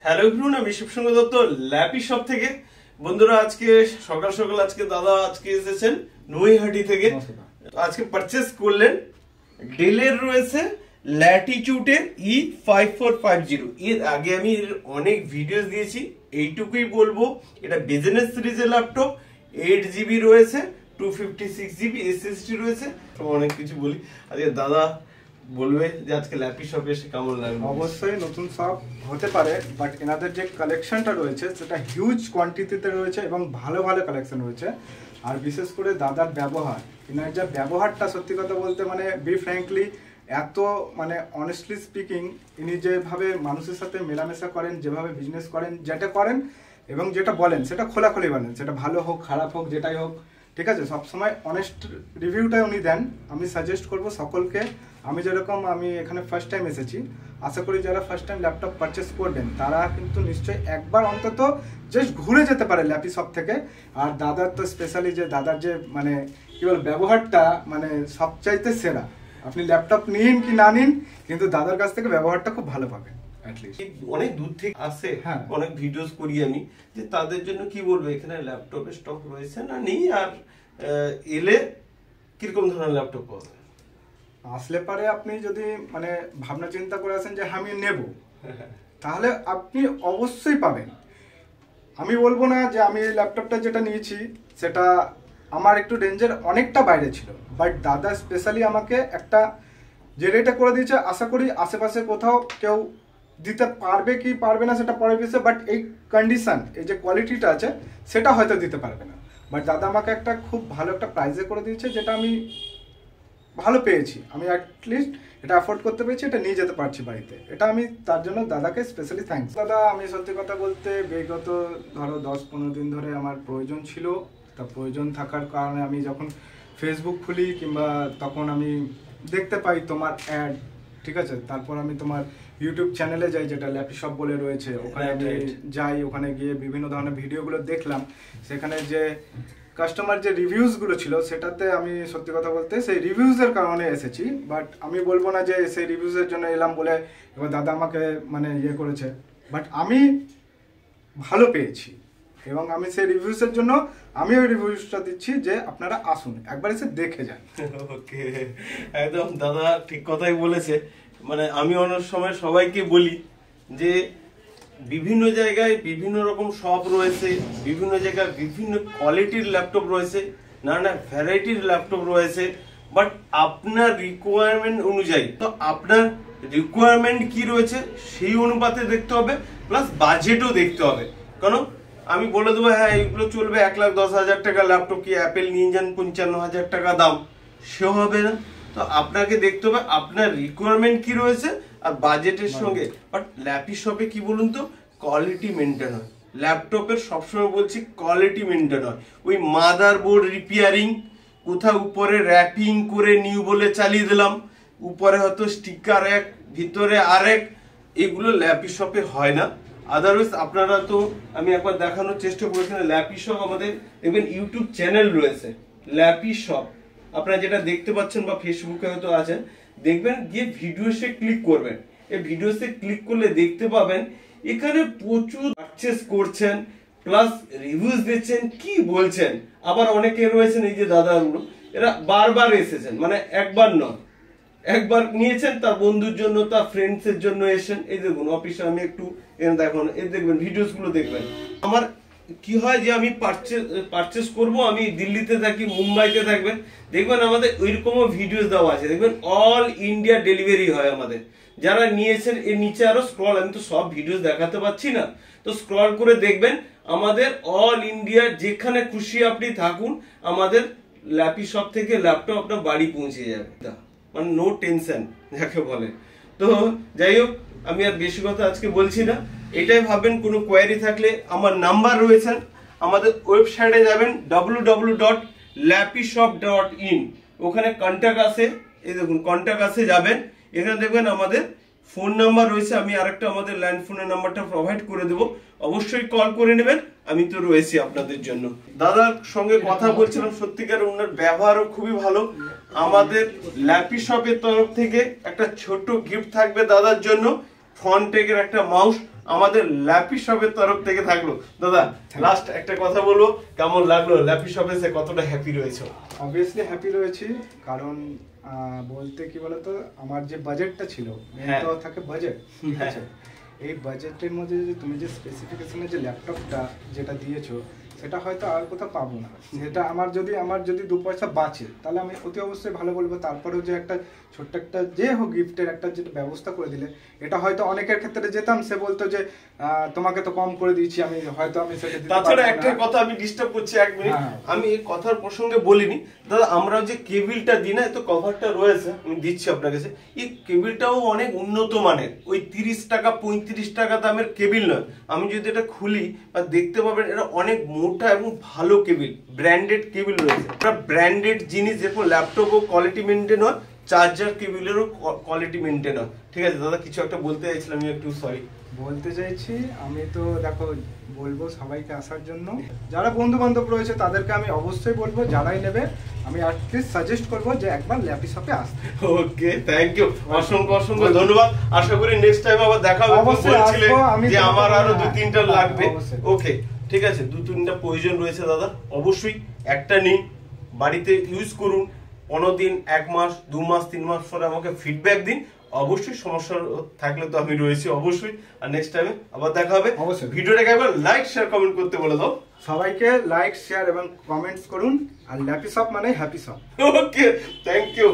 Hello everyone, আমি শিবসঙ্গ Dutta lappy shop থেকে। বন্ধুরা, আজকে সকাল সকাল দাদা এসেছেন নৈহাটি থেকে। আজকে পারচেস করলেন ডেলের রয়েছে ল্যাটিটিউডের E5450। এর আগে আমি অনেক ভিডিওস দিয়েছি, এইটুকুই বলবো এটা বিজনেস সিরিজের ল্যাপটপ। 8GB রয়েছে, 256GB SSD রয়েছে, অনেক কিছু বলি। আজকে দাদা বলবে যে আজকে ল্যাপি শপে এসে কেমন লাগবে। অবশ্যই নতুন শপ হতে পারে, বাট এনাদের যে কালেকশনটা রয়েছে সেটা হিউজ কোয়ান্টিটিতে রয়েছে এবং ভালো ভালো কালেকশন রয়েছে। আর বিশেষ করে দাদার ব্যবহার, এনার যে ব্যবহারটা সত্যি কথা বলতে মানে বি ফ্র্যাঙ্কলি এত মানে অনেস্টলি স্পিকিং, ইনি যেভাবে মানুষের সাথে মেলামেশা করেন, যেভাবে বিজনেস করেন, যেটা করেন এবং যেটা বলেন সেটা খোলাখুলি বলেন, সেটা ভালো হোক খারাপ হোক যেটাই হোক, ঠিক আছে, সবসময় অনেস্ট রিভিউটাই উনি দেন। আমি সাজেস্ট করব সকলকে, আমি যেরকম আমি এখানে ফার্স্ট টাইম এসেছি, আশা করি যারা ফার্স্ট টাইম ল্যাপটপ পারচেস করবেন তারা কিন্তু নিশ্চয়ই একবার অন্তত জাস্ট ঘুরে যেতে পারে ল্যাপি শপ থেকে। আর দাদার তো স্পেশালি যে দাদার যে মানে কি বল ব্যবহারটা মানে সবচাইতে সেরা। আপনি ল্যাপটপ নিন কি না নিন, কিন্তু দাদার কাছ থেকে ব্যবহারটা খুব ভালো পাবেন। অনেক দূর থেকে আসে, অনেক ভিডিওস করি আমি, যে তাদের জন্য কি বলবো, এখানে ল্যাপটপের স্টক রয়েছে না নেই, আর এলে কিরকম ধরনের ল্যাপটপ পাবে। আসলে পারে আপনি যদি মানে ভাবনা চিন্তা করে আসেন যে আমি নেব, তাহলে আপনি অবশ্যই পাবেন। আমি বলবো না যে আমি এই ল্যাপটপটা যেটা নিয়েছি সেটা আমার একটু রেঞ্জের অনেকটা বাইরে ছিল, বাট দাদা স্পেশালি আমাকে একটা যে রেটে করে দিয়েছে, আশা করি আশেপাশে কোথাও কেউ দিতে পারবে কি পারবে না সেটা পরে বিষয়, বাট এই কন্ডিশন, এই যে কোয়ালিটিটা আছে সেটা হয়তো দিতে পারবে না, বাট দাদা আমাকে একটা খুব ভালো একটা প্রাইসে করে দিয়েছে, যেটা আমি ভালো পেয়েছি। আমি অ্যাটলিস্ট এটা অ্যাফোর্ড করতে পেরেছি, এটা নিয়ে যেতে পারছি বাড়িতে। এটা আমি তার জন্য দাদাকে স্পেশালি থ্যাঙ্কস। দাদা, আমি সত্যি কথা বলতে বিগত ধরো 10-15 দিন ধরে আমার প্রয়োজন ছিল। তা প্রয়োজন থাকার কারণে আমি যখন ফেসবুক খুলি কিংবা তখন আমি দেখতে পাই তোমার অ্যাড, ঠিক আছে, তারপর আমি তোমার ইউটিউব চ্যানেলে যাই যেটা ল্যাপি শপ বলে রয়েছে, ওখানে আমি যাই, ওখানে গিয়ে বিভিন্ন ধরনের ভিডিওগুলো দেখলাম। সেখানে যে কাস্টমার যে রিভিউজগুলো ছিল সেটাতে আমি সত্যি কথা বলতে সেই রিভিউজের কারণে এসেছি, বাট আমি বলবো না যে সেই রিভিউজের জন্য এলাম বলে এবার দাদা আমাকে মানে ইয়ে করেছে, বাট আমি ভালো পেয়েছি এবং আমি সেই রিভিউজের জন্য আমি ওই রিভিউজটা দিচ্ছি যে আপনারা আসুন একবার এসে দেখে যান। ওকে, একদম দাদা ঠিক কথাই বলেছে। মানে আমি অনেক সময় সবাইকে বলি যে বিভিন্ন জায়গায় বিভিন্ন রকম শপ রয়েছে, বিভিন্ন জায়গায় বিভিন্ন কোয়ালিটির ল্যাপটপ রয়েছে, নানা ভ্যারাইটির ল্যাপটপ রয়েছে, বাট আপনার রিকোয়ারমেন্ট অনুযায়ী, তো আপনার রিকোয়ারমেন্ট কি রয়েছে সেই অনুপাতে দেখতে হবে, প্লাস বাজেটও দেখতে হবে। কারণ আমি বলে দেবো হ্যাঁ এগুলো চলবে 1,10,000 টাকা ল্যাপটপ, কি অ্যাপেল নিয়ে যান 55,000 টাকা দাম, সেও হবে না। তো আপনাকে দেখতে হবে আপনার রিকোয়ারমেন্ট কি রয়েছে আর বাজেটের সঙ্গে। বাট ল্যাপি শপে কি বলুন তো, কোয়ালিটি মেনটেন হয় ল্যাপটপের, সবসময় বলছি কোয়ালিটি মেনটেন হয়। ওই মাদারবোর্ড রিপেয়ারিং, কোথাও উপরে র্যাপিং করে নিউ বলে চালিয়ে দিলাম, উপরে হয়তো স্টিকার এক, ভিতরে আরেক, এগুলো ল্যাপি শপে হয় না। আদারওয়াইজ আপনারা তো আমি একবার দেখানোর চেষ্টা করেছি, ল্যাপি শপ আমাদের দেখবেন ইউটিউব চ্যানেল রয়েছে ল্যাপি শপ, আপনারা যেটা দেখতে পাচ্ছেন বা ফেসবুকে হয়তো আছেন, দেখবেন গিয়ে ভিডিওসে ক্লিক করবেন। এই ভিডিওসে ক্লিক করলে দেখতে পাবেন এখানে প্রচুর পারচেস করছেন, প্লাস রিভিউজ দিচ্ছেন, কি বলছেন। আবার অনেকে রয়েছেন এই যে দাদাগুলো, এরা বারবার এসেছেন, মানে একবার নয়, একবার নিয়েছেন তার বন্ধুর জন্য, তার ফ্রেন্ডস এর জন্য এসেছেন। এই দেখুন অফিসে আমি একটু দেখুন, এই দেখবেন ভিডিওস গুলো দেখবেন। আমার কি হয় যে আমি পারচেস করব, আমি দিল্লিতে থাকি, মুম্বাইতে থাকবেন, দেখবেন আমাদের ওইরকমও ভিডিওস দেওয়া আছে, দেখবেন অল ইন্ডিয়া ডেলিভারি হয় আমাদের। যারা নিয়েছেন এর নিচে আরো স্ক্রল, আমি তো সব ভিডিওস দেখাতে পাচ্ছি না, তো স্ক্রল করে দেখবেন আমাদের অল ইন্ডিয়া যেখানে খুশি আপনি থাকুন, আমাদের ল্যাপি শপ থেকে ল্যাপটপ আপনার বাড়ি পৌঁছে যাবে, মানে নো টেনশন যাকে বলে। তো যাই হোক, আমি আর বেশি কথা আজকে বলছি না, এটাই ভাববেন কোনো কোয়ারি থাকলে আমার নাম্বার রয়েছে, আমাদের ওয়েবসাইটে যাবেন www.lapishop.in, ওখানে কন্ট্যাক্ট আছে, এই দেখুন কন্ট্যাক্ট আছে, যাবেন, এখানে দেখবেন আমাদের ফোন নাম্বার রয়েছে, আমি আরেকটা আমাদের ল্যান্ড ফোনের নাম্বারটা প্রোভাইড করে দেবো, অবশ্যই কল করে নেবেন, আমি তো রয়েছি আপনাদের জন্য। দাদার সঙ্গে কথা বলছিলাম, সত্যিকার ওনার ব্যবহারও খুবই ভালো। আমাদের ল্যাপি শপের তরফ থেকে একটা ছোট্ট গিফট থাকবে দাদার জন্য, ফ্রন্টেকের একটা মাউস, আমাদের ল্যাপি শপের তরফ থেকে থাকলো। দাদা লাস্ট একটা কথা বলবো, কেমন লাগলো ল্যাপি শপে এসে, কতটা হ্যাপি রয়েছে? অবভিয়াসলি হ্যাপি রয়েছি, কারণ বলতে কি বলতো, আমার যে বাজেটটা ছিল, হ্যাঁ। তো থাকে বাজেট, ঠিক হ্যাঁ। আছে, এই বাজেটের মধ্যে যদি তুমি যে স্পেসিফিকেশনের যে ল্যাপটপটা যেটা দিয়েছো, সেটা হয়তো আর কোথাও পাবো না। সেটা আমার যদি 2 পয়সা বাঁচে, তাহলে আমি অতি অবশ্যই ভালো বলবো। তারপরেও যে একটা ছোট্ট একটা যে হোক গিফটের একটা যেটা ব্যবস্থা করে দিলে, এটা হয়তো অনেকের ক্ষেত্রে যেতাম, সে বলতো যে তোমাকে তো কম করে দিয়েছি, আমি সেটা দিতে তাছাড়া পারবো একটা না। কথা আমি ডিস্টার্ব করছি 1 মিনিট, হ্যাঁ। আমি এই কথার প্রসঙ্গে বলিনি দাদা। আমরা যে কেবিলটা দিই না, তো কভারটা রয়েছে, আমি দিচ্ছি আপনার কাছে। এই কেবিলটাও অনেক উন্নত মানের, ওই 30 টাকা 35 টাকা দামের কেবিল নয়। আমি যদি এটা খুলি বা দেখতে পাবেন, এটা অনেক মোটা এবং ভালো কেবিল, ব্র্যান্ডেড কেবিল রয়েছে। এটা ব্র্যান্ডেড জিনিস, যেরকম ল্যাপটপও কোয়ালিটি মেনটেন হয়, চার্জার কেবিলেরও কোয়ালিটি মেনটেন হয়। ঠিক আছে দাদা, কিছু একটা বলতে চাইছিলাম, আমি একটু সরি। বলতে চাইছি, আমি তো দেখো বলবো সবাইকে আসার জন্য, যারা বন্ধু বান্ধব রয়েছে তাদেরকে আমি অবশ্যই বলবো, যারাই নেবে আমি অ্যাটলিস্ট সাজেস্ট করবো যে একবার ল্যাপি শপে আসতে। ওকে, থ্যাংক ইউ, অসংখ্য অসংখ্য ধন্যবাদ। আশা করি নেক্সট টাইম আবার দেখা হবে। অবশ্যই বলছিলেন আসবো, আমি যে তোমাকে আমার আরো হ্যাঁ, 2-3টা হ্যাঁ, লাগবে। অবশ্যই। ওকে, ঠিক আছে, 2-3টা প্রয়োজন রয়েছে দাদা, অবশ্যই একটা নিন, বাড়িতে ইউজ করুন, 15 দিন, 1 মাস, 2 মাস, 3 মাস পরে আমাকে ফিডব্যাক দিন। অবশ্যই সমস্যা থাকলে তো আমি রয়েছি অবশ্যই। আর নেক্সট টাইমে আবার দেখা হবে। অবশ্যই। ভিডিওটাকে একবার লাইক শেয়ার কমেন্ট করতে বলে দাও। সবাইকে লাইক শেয়ার এবং কমেন্টস করুন। আর ল্যাপি শপ মানে happy shop. Okay, thank you.